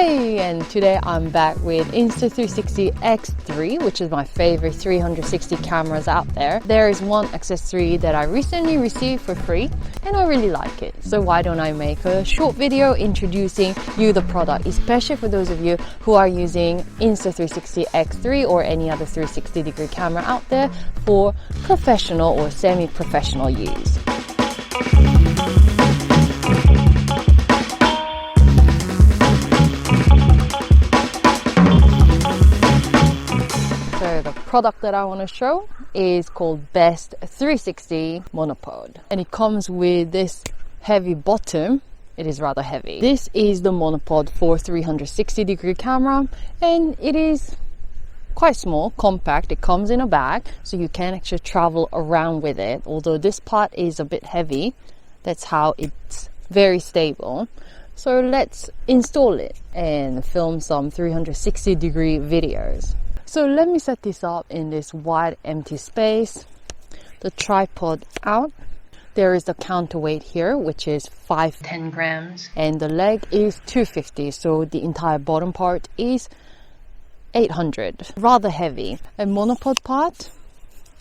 Hey, and today I'm back with Insta360 X3, which is my favorite 360 cameras out there. There is one accessory that I recently received for free and I really like it. So why don't I make a short video introducing you the product, especially for those of you who are using Insta360 X3 or any other 360 degree camera out there for professional or semi-professional use. So the product that I want to show is called Best360 Monopod, and it comes with this heavy bottom. It is rather heavy. This is the monopod for 360 degree camera, and it is quite small, compact. It comes in a bag, so you can actually travel around with it. Although this part is a bit heavy, that's how it's very stable. So let's install it and film some 360 degree videos. So let me set this up in this wide empty space. The tripod out. There is the counterweight here, which is 510 grams. And the leg is 250. So the entire bottom part is 800. Rather heavy. A monopod part,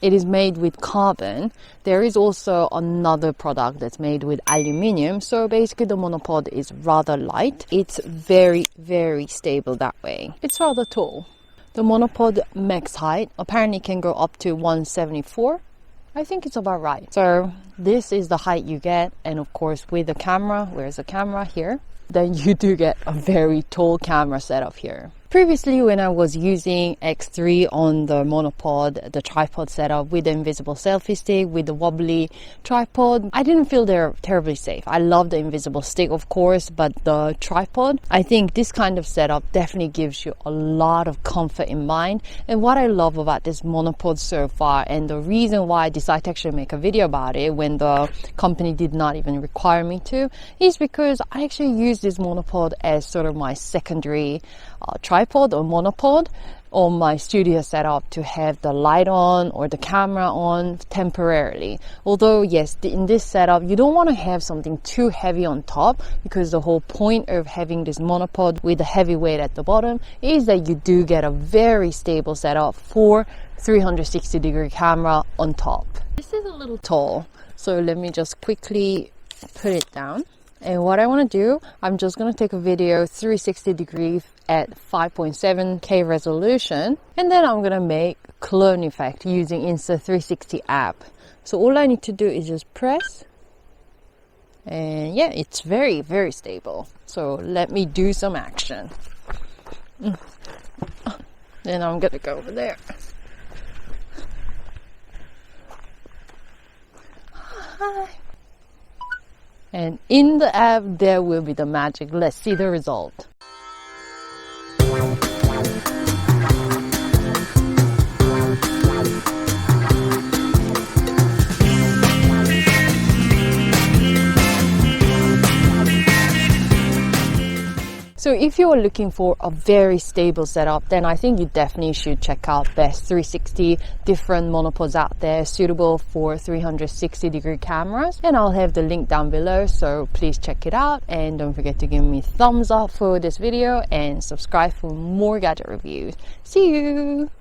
it is made with carbon. There is also another product that's made with aluminium. So basically the monopod is rather light. It's very, very stable that way. It's rather tall. The monopod max height apparently can go up to 174. I think it's about right. So this is the height you get, and of course with the camera, where's the camera here? Then you do get a very tall camera setup here. Previously, when I was using X3 on the monopod, the tripod setup with the invisible selfie stick, with the wobbly tripod, I didn't feel they're terribly safe. I love the invisible stick, of course, but the tripod, I think this kind of setup definitely gives you a lot of comfort in mind. And what I love about this monopod so far, and the reason why I decided to actually make a video about it when the company did not even require me to, is because I actually use this monopod as sort of my secondary tripod or monopod on my studio setup to have the light on or the camera on temporarily. Although yes, in this setup you don't want to have something too heavy on top, because the whole point of having this monopod with the heavy weight at the bottom is that you do get a very stable setup for 360 degree camera on top. This is a little tall, so let me just quickly put it down. And what I want to do, I'm just going to take a video 360 degrees at 5.7K resolution, and then I'm going to make clone effect using Insta360 app. So all I need to do is just press, and yeah, it's very, very stable. So let me do some action. Then I'm going to go over there. Hi. And in the app, there will be the magic. Let's see the result. So if you are looking for a very stable setup, then I think you definitely should check out Best360. Different monopods out there suitable for 360 degree cameras, and I'll have the link down below, so please check it out. And don't forget to give me a thumbs up for this video and subscribe for more gadget reviews. See you!